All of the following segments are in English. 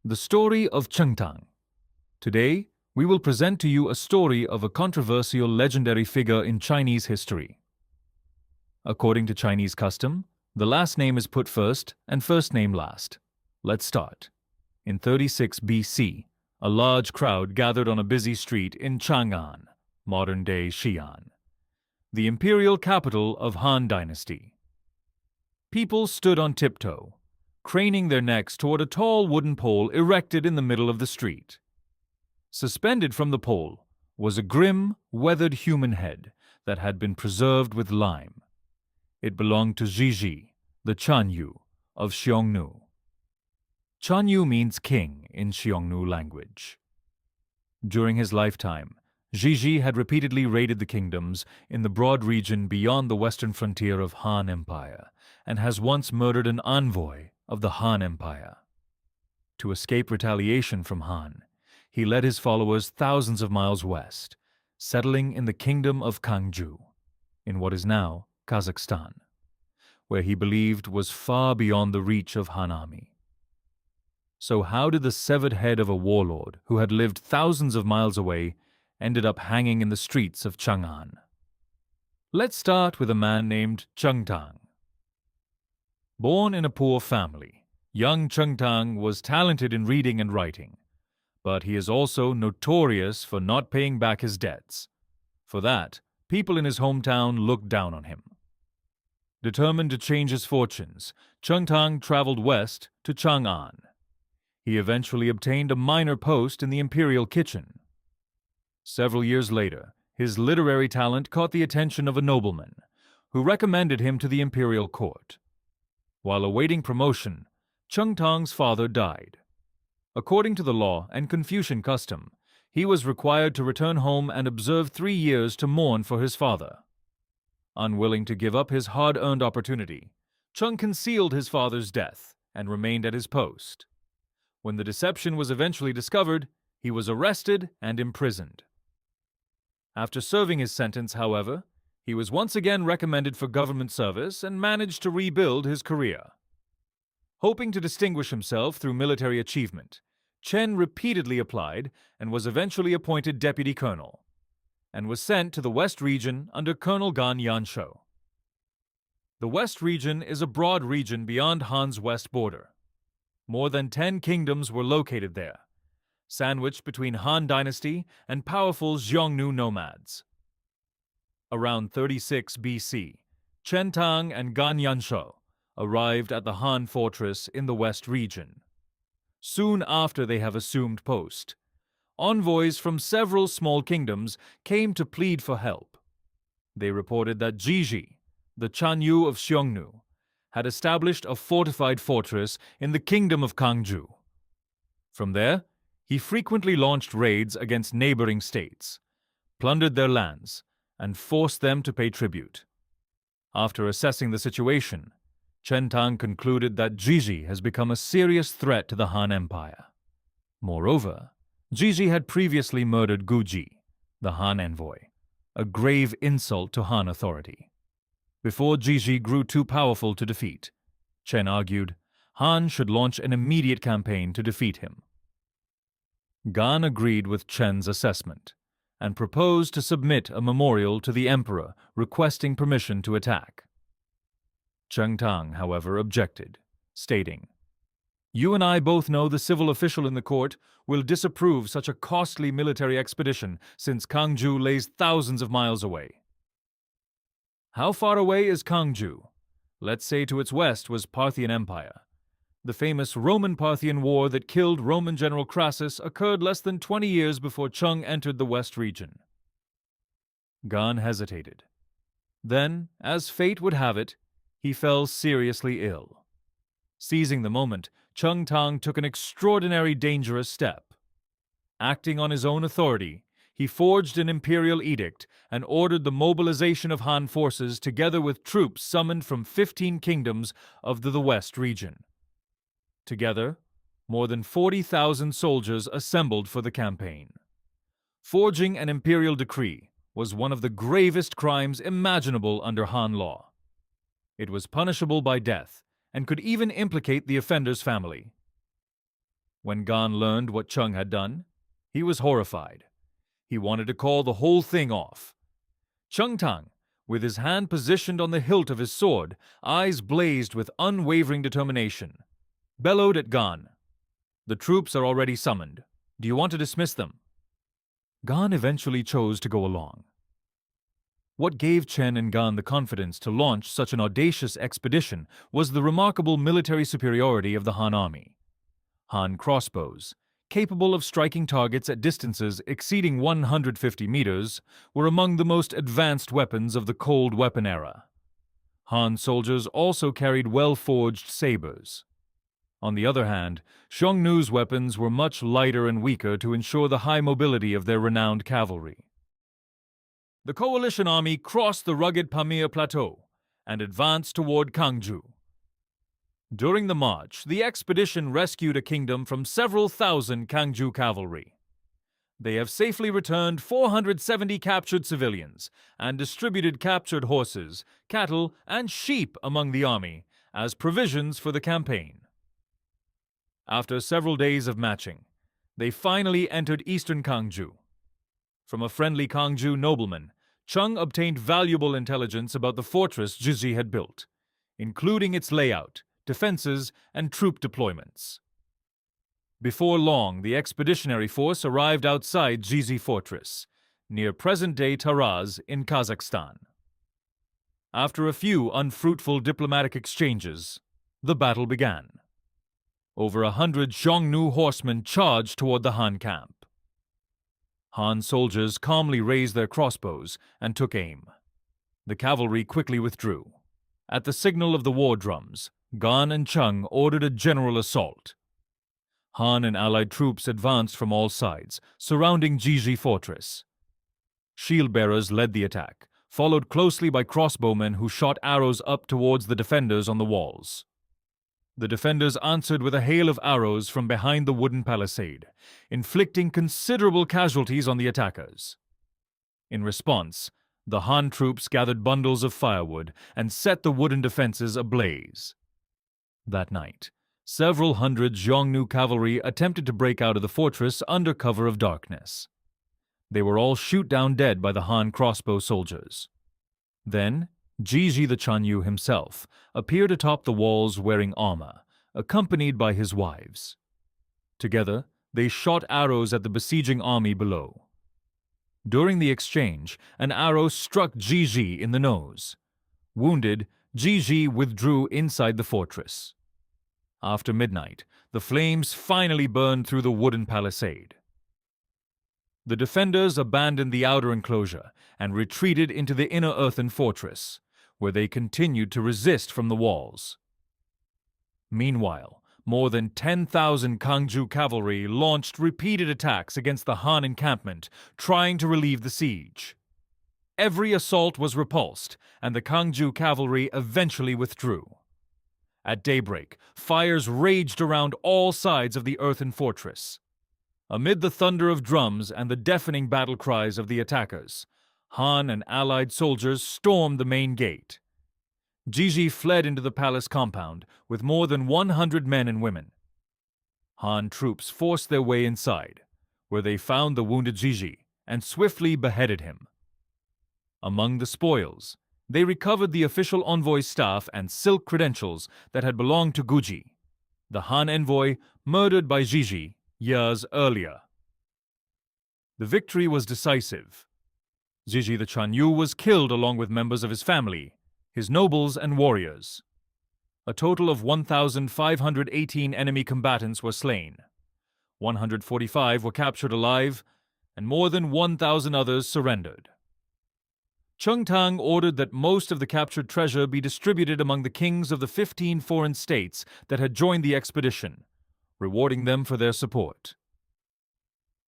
The story of Tang. Today, we will present to you a story of a controversial legendary figure in Chinese history. According to Chinese custom, the last name is put first and first name last. Let's start. In 36 BC, a large crowd gathered on a busy street in Chang'an, modern-day Xi'an, the imperial capital of Han Dynasty. People stood on tiptoe, craning their necks toward a tall wooden pole erected in the middle of the street. Suspended from the pole was a grim, weathered human head that had been preserved with lime. It belonged to Zhiji, the Chanyu of Xiongnu. Chanyu means king in Xiongnu language. During his lifetime, Zhiji had repeatedly raided the kingdoms in the broad region beyond the western frontier of Han Empire and has once murdered an envoy of the Han Empire. To escape retaliation from Han, he led his followers thousands of miles west, settling in the kingdom of Kangju, in what is now Kazakhstan, where he believed was far beyond the reach of Han army. So how did the severed head of a warlord who had lived thousands of miles away ended up hanging in the streets of Chang'an? Let's start with a man named Tang. Born in a poor family, young Tang was talented in reading and writing, but he is also notorious for not paying back his debts. For that, people in his hometown looked down on him. Determined to change his fortunes, Tang traveled west to Chang'an. He eventually obtained a minor post in the imperial kitchen. Several years later, his literary talent caught the attention of a nobleman, who recommended him to the imperial court. While awaiting promotion, Tang's father died. According to the law and Confucian custom, he was required to return home and observe 3 years to mourn for his father. Unwilling to give up his hard-earned opportunity, Chen concealed his father's death and remained at his post. When the deception was eventually discovered, he was arrested and imprisoned. After serving his sentence, however, he was once again recommended for government service and managed to rebuild his career. Hoping to distinguish himself through military achievement, Chen repeatedly applied and was eventually appointed deputy colonel, and was sent to the West region under Colonel Gan Yanshou. The West region is a broad region beyond Han's west border. More than 10 kingdoms were located there, sandwiched between Han Dynasty and powerful Xiongnu nomads. Around 36 BC, Tang and Gan Yanshou arrived at the Han fortress in the West region. Soon after they have assumed post, envoys from several small kingdoms came to plead for help. They reported that Zhiji, the Chanyu of Xiongnu, had established a fortified fortress in the kingdom of Kangju. From there, he frequently launched raids against neighboring states, plundered their lands, and forced them to pay tribute. After assessing the situation, Tang concluded that Zhiji has become a serious threat to the Han Empire. Moreover, Zhiji had previously murdered Guji, the Han envoy, a grave insult to Han authority. Before Zhiji grew too powerful to defeat, Chen argued Han should launch an immediate campaign to defeat him. Gan agreed with Chen's assessment and proposed to submit a memorial to the emperor requesting permission to attack. Tang, however, objected, stating, "You and I both know the civil official in the court will disapprove such a costly military expedition since Kangju lays thousands of miles away." How far away is Kangju? Let's say to its west was Parthian Empire. The famous Roman-Parthian War that killed Roman General Crassus occurred less than 20 years before Chen entered the West region. Gan hesitated. Then, as fate would have it, he fell seriously ill. Seizing the moment, Tang took an extraordinary dangerous step. Acting on his own authority, he forged an imperial edict and ordered the mobilization of Han forces together with troops summoned from 15 kingdoms of the West region. Together, more than 40,000 soldiers assembled for the campaign. Forging an imperial decree was one of the gravest crimes imaginable under Han law. It was punishable by death and could even implicate the offender's family. When Gan learned what Cheng had done, he was horrified. He wanted to call the whole thing off. Tang, with his hand positioned on the hilt of his sword, eyes blazed with unwavering determination, bellowed at Gan. "The troops are already summoned. Do you want to dismiss them?" Gan eventually chose to go along. What gave Chen and Gan the confidence to launch such an audacious expedition was the remarkable military superiority of the Han army. Han crossbows, capable of striking targets at distances exceeding 150 meters, were among the most advanced weapons of the cold weapon era. Han soldiers also carried well-forged sabers. On the other hand, Xiongnu's weapons were much lighter and weaker to ensure the high mobility of their renowned cavalry. The coalition army crossed the rugged Pamir Plateau and advanced toward Kangju. During the march, the expedition rescued a kingdom from several thousand Kangju cavalry. They have safely returned 470 captured civilians and distributed captured horses, cattle, and sheep among the army as provisions for the campaign. After several days of matching, they finally entered eastern Kangju. From a friendly Kangju nobleman, Cheng obtained valuable intelligence about the fortress Jiji had built, including its layout, defenses, and troop deployments. Before long, the expeditionary force arrived outside Jiji Fortress, near present-day Taraz in Kazakhstan. After a few unfruitful diplomatic exchanges, the battle began. Over 100 Xiongnu horsemen charged toward the Han camp. Han soldiers calmly raised their crossbows and took aim. The cavalry quickly withdrew. At the signal of the war drums, Gan and Cheng ordered a general assault. Han and allied troops advanced from all sides, surrounding Jiji Fortress. Shield-bearers led the attack, followed closely by crossbowmen who shot arrows up towards the defenders on the walls. The defenders answered with a hail of arrows from behind the wooden palisade, inflicting considerable casualties on the attackers. In response, the Han troops gathered bundles of firewood and set the wooden defenses ablaze. That night, several hundred Xiongnu cavalry attempted to break out of the fortress under cover of darkness. They were all shot down dead by the Han crossbow soldiers. Then, Jiji the Chanyu himself appeared atop the walls wearing armor, accompanied by his wives. Together, they shot arrows at the besieging army below. During the exchange, an arrow struck Jiji in the nose. Wounded, Jiji withdrew inside the fortress. After midnight, the flames finally burned through the wooden palisade. The defenders abandoned the outer enclosure and retreated into the inner earthen fortress, where they continued to resist from the walls. Meanwhile, more than 10,000 Kangju cavalry launched repeated attacks against the Han encampment, trying to relieve the siege. Every assault was repulsed, and the Kangju cavalry eventually withdrew. At daybreak, fires raged around all sides of the earthen fortress. Amid the thunder of drums and the deafening battle cries of the attackers, Han and allied soldiers stormed the main gate. Jiji fled into the palace compound with more than 100 men and women. Han troops forced their way inside, where they found the wounded Jiji and swiftly beheaded him. Among the spoils, they recovered the official envoy's staff and silk credentials that had belonged to Guji, the Han envoy murdered by Jiji years earlier. The victory was decisive. Jiji the Chanyu was killed along with members of his family, his nobles and warriors. A total of 1,518 enemy combatants were slain. 145 were captured alive, and more than 1,000 others surrendered. Tang ordered that most of the captured treasure be distributed among the kings of the 15 foreign states that had joined the expedition, rewarding them for their support.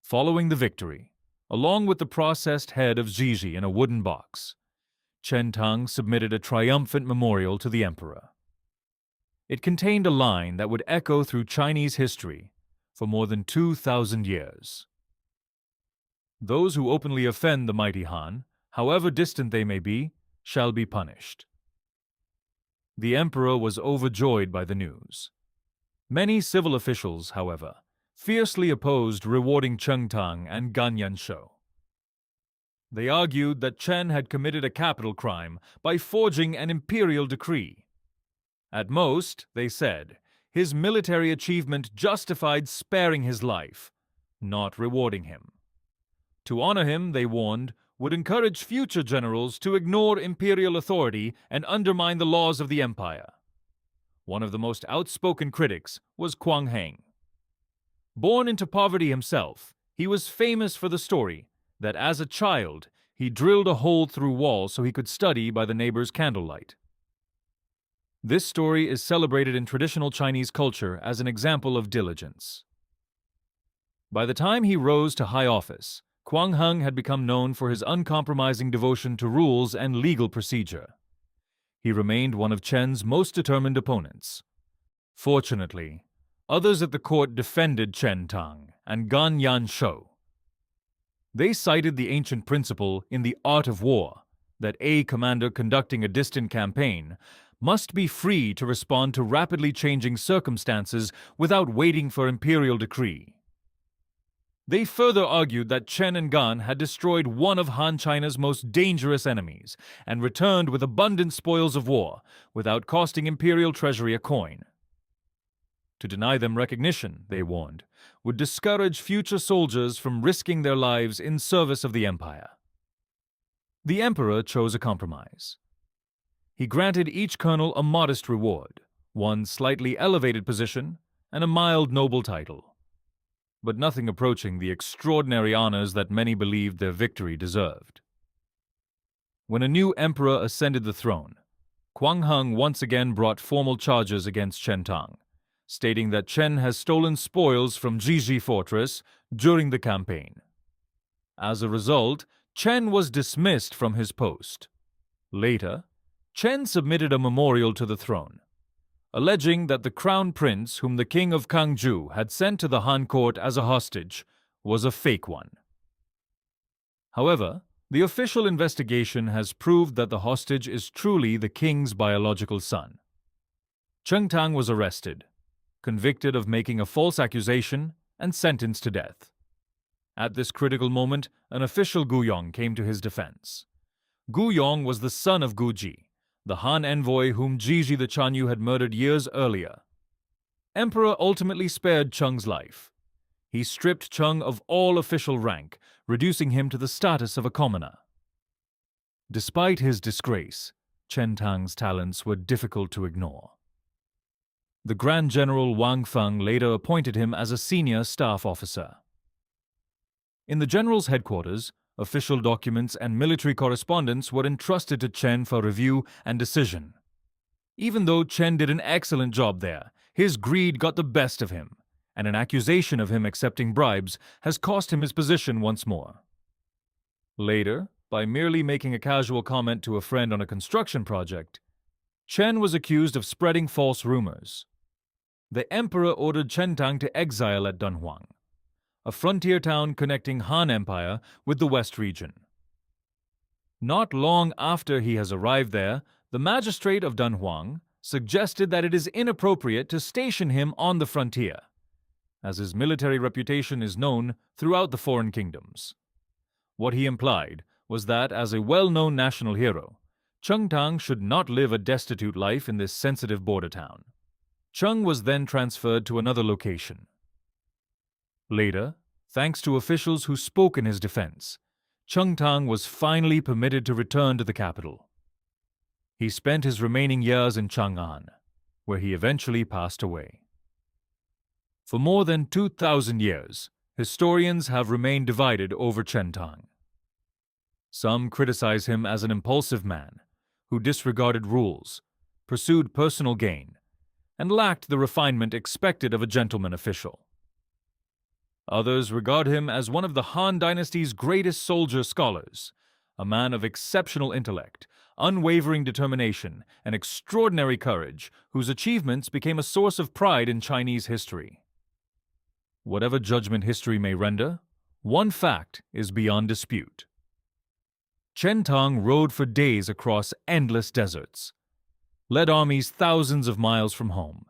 Following the victory, along with the processed head of Jiji in a wooden box, Tang submitted a triumphant memorial to the emperor. It contained a line that would echo through Chinese history for more than 2,000 years. Those who openly offend the mighty Han, however distant they may be, shall be punished. The emperor was overjoyed by the news. Many civil officials, however, fiercely opposed rewarding Tang and Gan Yanshou. They argued that Chen had committed a capital crime by forging an imperial decree. At most, they said, his military achievement justified sparing his life, not rewarding him. To honor him, they warned, would encourage future generals to ignore imperial authority and undermine the laws of the empire. One of the most outspoken critics was Quang Heng. Born into poverty himself, he was famous for the story that as a child he drilled a hole through walls so he could study by the neighbor's candlelight. This story is celebrated in traditional Chinese culture as an example of diligence. By the time he rose to high office, Quang Heng had become known for his uncompromising devotion to rules and legal procedure. He remained one of Chen's most determined opponents. Fortunately, others at the court defended Tang and Gan Yanshou. They cited the ancient principle in the art of war that a commander conducting a distant campaign must be free to respond to rapidly changing circumstances without waiting for imperial decree. They further argued that Chen and Gan had destroyed one of Han China's most dangerous enemies and returned with abundant spoils of war without costing imperial treasury a coin. To deny them recognition, they warned, would discourage future soldiers from risking their lives in service of the empire. The emperor chose a compromise. He granted each colonel a modest reward, one slightly elevated position, and a mild noble title, but nothing approaching the extraordinary honors that many believed their victory deserved. When a new emperor ascended the throne, Quang Heng once again brought formal charges against Tang, stating that Chen has stolen spoils from Jiji fortress during the campaign. As a result, Chen was dismissed from his post. Later, Chen submitted a memorial to the throne, alleging that the crown prince whom the king of Kangju had sent to the Han court as a hostage was a fake one. However, the official investigation has proved that the hostage is truly the king's biological son. Tang was arrested, convicted of making a false accusation, and sentenced to death. At this critical moment, an official Guyong came to his defense. Guyong was the son of Guji, the Han envoy whom Jiji the Chanyu had murdered years earlier. Emperor ultimately spared Cheng's life. He stripped Cheng of all official rank, reducing him to the status of a commoner. Despite his disgrace, Tang's talents were difficult to ignore. The Grand General Wang Feng later appointed him as a senior staff officer. In the general's headquarters, official documents and military correspondence were entrusted to Chen for review and decision. Even though Chen did an excellent job there, his greed got the best of him, and an accusation of him accepting bribes has cost him his position once more. Later, by merely making a casual comment to a friend on a construction project, Chen was accused of spreading false rumors. The emperor ordered Tang to exile at Dunhuang, a frontier town connecting Han Empire with the West region. Not long after he has arrived there, the magistrate of Dunhuang suggested that it is inappropriate to station him on the frontier, as his military reputation is known throughout the foreign kingdoms. What he implied was that, as a well-known national hero, Tang should not live a destitute life in this sensitive border town. Cheng was then transferred to another location. Later, thanks to officials who spoke in his defense, Tang was finally permitted to return to the capital. He spent his remaining years in Chang'an, where he eventually passed away. For more than 2,000 years, historians have remained divided over Tang. Some criticize him as an impulsive man who disregarded rules, pursued personal gain, and lacked the refinement expected of a gentleman official. Others regard him as one of the Han Dynasty's greatest soldier scholars, a man of exceptional intellect, unwavering determination, and extraordinary courage, whose achievements became a source of pride in Chinese history. Whatever judgment history may render, one fact is beyond dispute. Tang rode for days across endless deserts, led armies thousands of miles from home,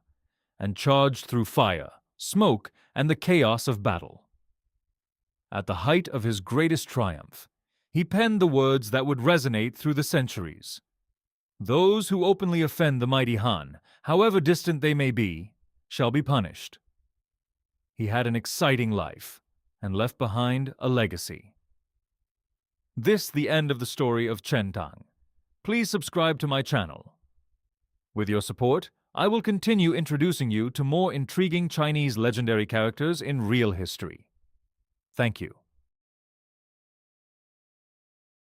and charged through fire, smoke, and the chaos of battle. At the height of his greatest triumph, he penned the words that would resonate through the centuries. Those who openly offend the mighty Han, however distant they may be, shall be punished. He had an exciting life and left behind a legacy. This the end of the story of Chen Tang. Please subscribe to my channel. With your support, I will continue introducing you to more intriguing Chinese legendary characters in real history. Thank you.